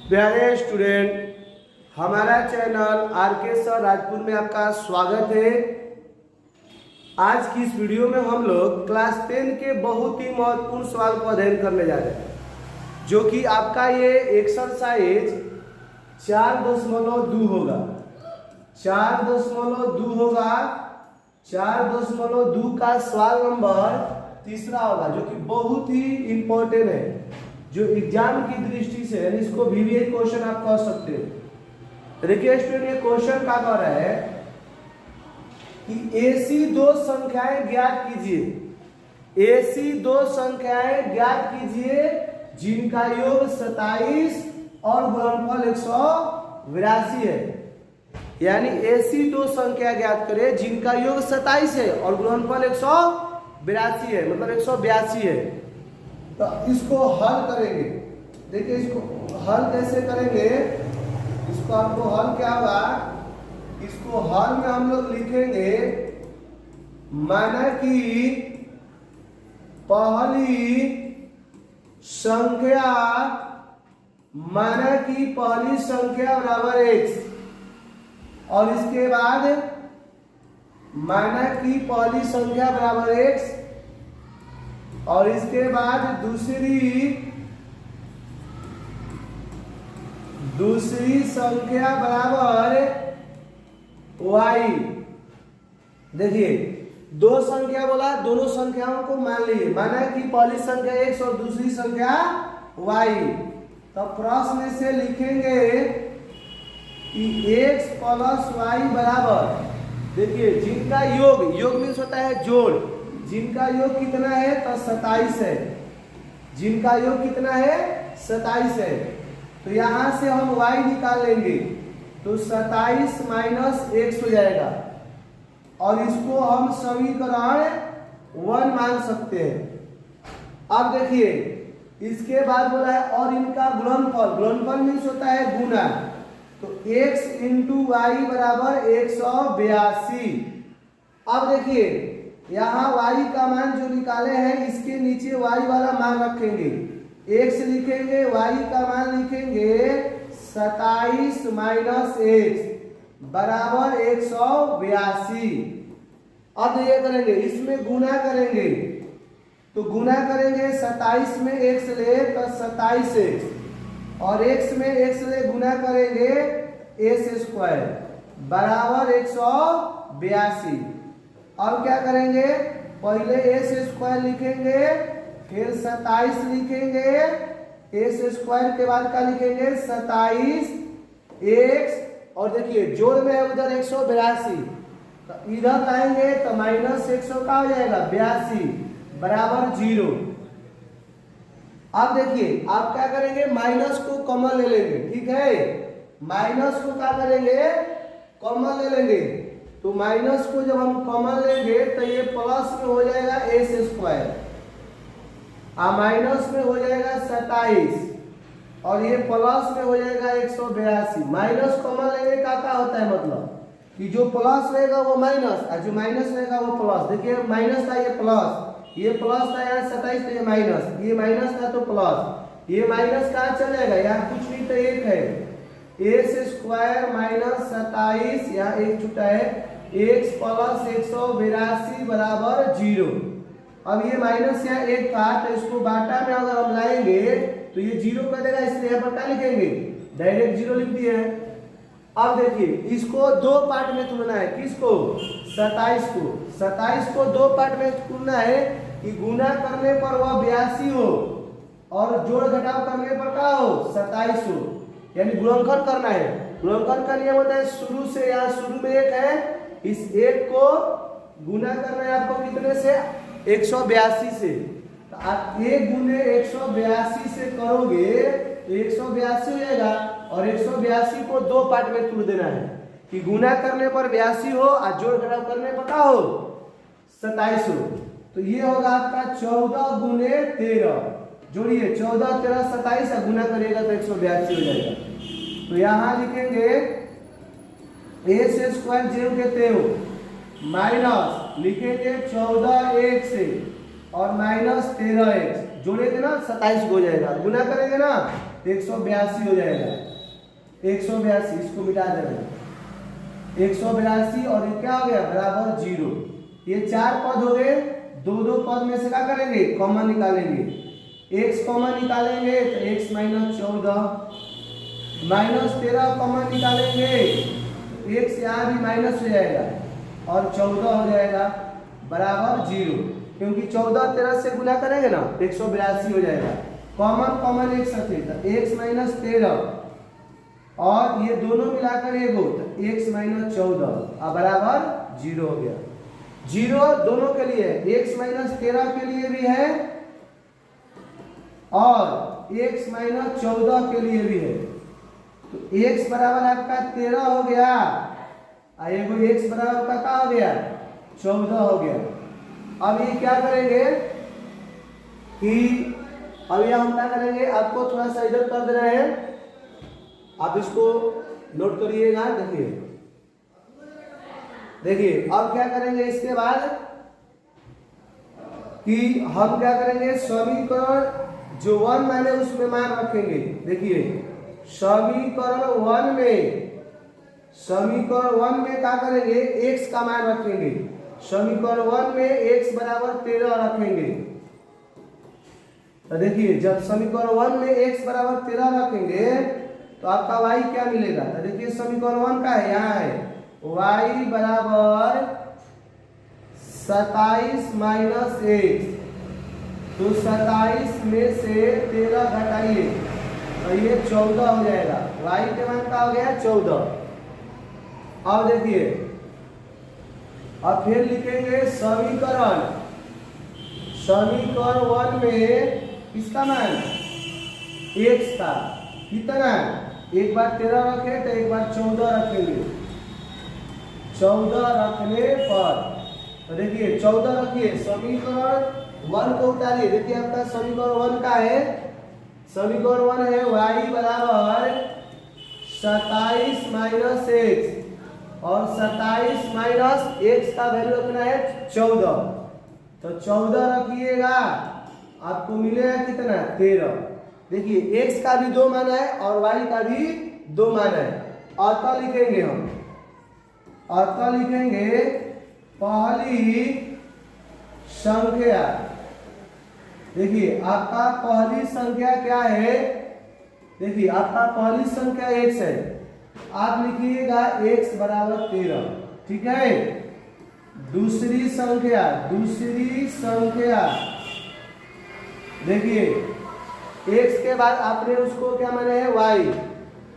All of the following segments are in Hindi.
प्यारे स्टूडेंट, हमारा चैनल आरके सर राजपुर में आपका स्वागत है। आज की इस वीडियो में हम लोग क्लास 10 के बहुत ही महत्वपूर्ण सवाल को अध्ययन करने जा रहे हैं, जो कि आपका ये एक्सरसाइज 4.2 होगा। 4.2 होगा। 4.2 का सवाल नंबर 3 होगा, जो कि बहुत ही इंपॉर्टेंट है, जो एग्जाम की दृष्टि से इसको VVI क्वेश्चन आप कह सकते हो। देखिए स्टूडेंट, ये क्वेश्चन क्या कह रहा है कि ऐसी दो संख्याएं ज्ञात कीजिए। ऐसी दो संख्याएं ज्ञात कीजिए जिनका योग 27 और गुणनफल 182 है। यानी ऐसी दो संख्या ज्ञात करें जिनका योग 27 है और गुणनफल 182 है, मतलब 182 है। तो इसको हल करेंगे। देखिए इसको हल कैसे करेंगे, इसको आपको हल क्या होगा, इसको हल में हम लोग लिखेंगे माना कि पहली संख्या बराबर x, और इसके बाद माना कि पहली संख्या बराबर x, और इसके बाद दूसरी संख्या बराबर y। देखिए दो संख्या बोला, दोनों संख्याओं को मान लीजिए, माना कि पहली संख्या x और दूसरी संख्या y। तो प्रश्न से लिखेंगे कि x प्लस y बराबर, देखिए जिनका योग मीन्स होता है जोड़, जिनका योग कितना है तो 27 है। जिनका योग कितना है 27 है। तो यहां से हम y निकाल लेंगे, तो 27 माइनस x हो जाएगा, और इसको हम समीकरण 1 मान सकते हैं। अब देखिए इसके बाद बोला है और इनका गुणनफल मीन्स होता है गुना, तो x इंटू वाई बराबर 182। अब देखिए यहाँ y का मान जो निकाले हैं, इसके नीचे y वाला मान रखेंगे, x लिखेंगे, y का मान लिखेंगे 27 माइनस x बराबर 182। अब ये करेंगे, इसमें गुना करेंगे, तो गुना करेंगे 27 में x ले तो 27x, और x में x ले गुना करेंगे s² बराबर 182। अब क्या करेंगे, पहले s² लिखेंगे, फिर 27 लिखेंगे, s² के बाद क्या लिखेंगे 27x, और देखिए जोड़ में है उधर 182, तो इधर लाएंगे तो माइनस 100 का हो जाएगा 82 बराबर 0। अब देखिए आप क्या करेंगे, माइनस को कॉमन ले लेंगे, ठीक है। माइनस को क्या करेंगे, कॉमन ले लेंगे, तो माइनस को जब हम कॉमन लेंगे तो ये प्लस में हो जाएगा s², और माइनस में हो जाएगा 27, और ये प्लस में हो जाएगा 182। माइनस कॉमन लेने का क्या होता है, मतलब कि जो प्लस रहेगा वो माइनस, और जो माइनस रहेगा वो प्लस। देखिए माइनस था ये प्लस, ये प्लस था यहाँ 27, तो ये माइनस था तो प्लस, ये माइनस कहाँ चल जाएगा, यहाँ कुछ नहीं तो एक है, s² माइनस 27, यहाँ एक छुटा है, x प्लस 182 बराबर 0। अब ये माइनस यहाँ एक था, तो इसको बाटा में अगर हम लाएंगे तो ये 0 कर देगा, इसलिए यहाँ पर क्या लिखेंगे, डायरेक्ट 0 लिख दिए हैं। अब देखिए इसको दो पार्ट में तोड़ना है, किसको 27 को दो पार्ट में तोड़ना है, कि गुना करने पर वह 82 हो और जोड़ घटाव करने पर क्या हो 27 हो, यानी गुणनखंड करना है। गुणनखंड का नियम होता है शुरू से, यहाँ शुरू में एक है, इस एक को गुना करना है आपको कितने से 182 से, तो आप 1 गुने 182 से करोगे तो 182 हो जाएगा, और 182 को दो पार्ट में तोड़ देना है, कि गुना करने पर 82 हो और जोड़ घटाव करने पर क्या हो 27 हो। तो ये होगा आपका 14 गुने 13, जोड़िए 14 13 27, और गुना करिएगा तो 182 हो जाएगा। तो यहाँ लिखेंगे s² जेव कहते हो, माइनस लिखेंगे 14x और माइनस 13x, जोड़ेंगे ना 27 हो जाएगा, गुना करेंगे ना 182 हो जाएगा, 182 इसको मिटा देना, 182 और ये क्या हो गया बराबर 0। ये 4 पद हो गए, दो दो पद में से क्या करेंगे कॉमन निकालेंगे, x कॉमन निकालेंगे तो x माइनस 14, माइनस 13 कॉमन निकालेंगे, x यहाँ भी माइनस हो जाएगा और 14 हो जाएगा बराबर 0, क्योंकि 14 13 से गुना करेंगे ना 182 हो जाएगा। कॉमन कॉमन एक साथ है तो x माइनस 13 और ये दोनों मिलाकर एगो तो x माइनस 14 अब बराबर 0 हो गया। 0 दोनों के लिए, x माइनस 13 के लिए भी है और x माइनस 14 के लिए भी है। तो x बराबर आपका 13 हो गया और एगो x बराबर आपका क्या हो गया 14 हो गया। अब ये क्या करेंगे कि अब ये हम क्या करेंगे, आपको थोड़ा सा इधर कर दे रहे हैं, आप इसको नोट करिएगा। देखिए देखिए अब क्या करेंगे इसके बाद कि हम क्या करेंगे समीकरण जो 1 मैंने उसमें मान रखेंगे। देखिए समीकरण 1 में क्या करेंगे x का मान रखेंगे, समीकरण 1 में x बराबर 13 रखेंगे। तो देखिए जब समीकरण 1 में x बराबर 13 रखेंगे तो आपका y क्या मिलेगा, तो देखिए समीकरण 1 का है यहाँ है y बराबर 27 माइनस x, तो 27 में से 13 घटाइए तो ये 14 हो जाएगा, y के मान का हो गया 14। अब देखिए अब फिर लिखेंगे समीकरण 1 में किसका मान x का कितना, एक बार 13 रखे तो एक बार 14 रखेंगे, 14 रखने पर तो देखिए 14 रखिए समीकरण 1 को उतारिए। देखिए आपका समीकरण 1 का है, समीकरण 1 है y बराबर 27 माइनस x और 27 माइनस x का वैल्यू रखना है 14, तो 14 रखिएगा आपको मिलेगा कितना 13। देखिए x का भी 2 मान है और y का भी 2 मान है। अतः लिखेंगे हम, अतः लिखेंगे पहली संख्या, देखिए आपका पहली संख्या क्या है, देखिए आपका पहली संख्या x है, आप लिखिएगा x बराबर 13, ठीक है। दूसरी संख्या देखिए x के बाद आपने उसको क्या माना है y,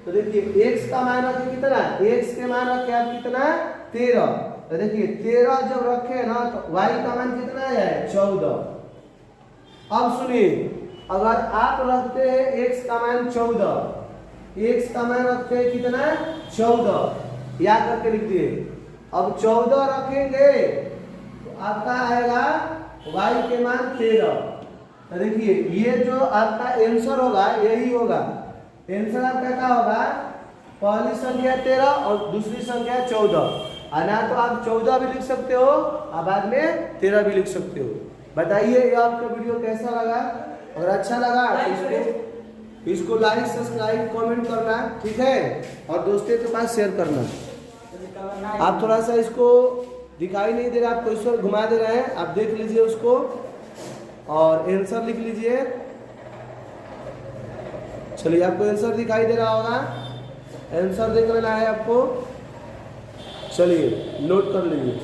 तो देखिए x का मान रखे कितना, x के मान रखे आप कितना 13, तो देखिए 13 जब रखे ना तो y का मान कितना है 14। अब सुनिए अगर आप रखते हैं x का मान 14, x का मान रखते हैं कितना 14, याद करके लिख दिए। अब 14 रखेंगे तो आपका आएगा y के मान 13, तो देखिए ये जो आपका आंसर होगा यही होगा, आंसर आपका क्या होगा पहली संख्या 13 और दूसरी संख्या 14, ना तो आप 14 भी लिख सकते हो और बाद में 13 भी लिख सकते हो। बताइए ये आपका वीडियो कैसा लगा, अगर अच्छा लगा तो इसको लाइक सब्सक्राइब कमेंट करना, ठीक है, और दोस्तों के पास शेयर करना। आप थोड़ा सा इसको दिखाई नहीं दे रहा, आपको इस पर घुमा दे रहे हैं, आप देख लीजिए उसको और आंसर लिख लीजिए। चलिए आपको आंसर दिखाई दे रहा होगा, आंसर देख लेना है आपको, चलिए नोट कर लीजिए।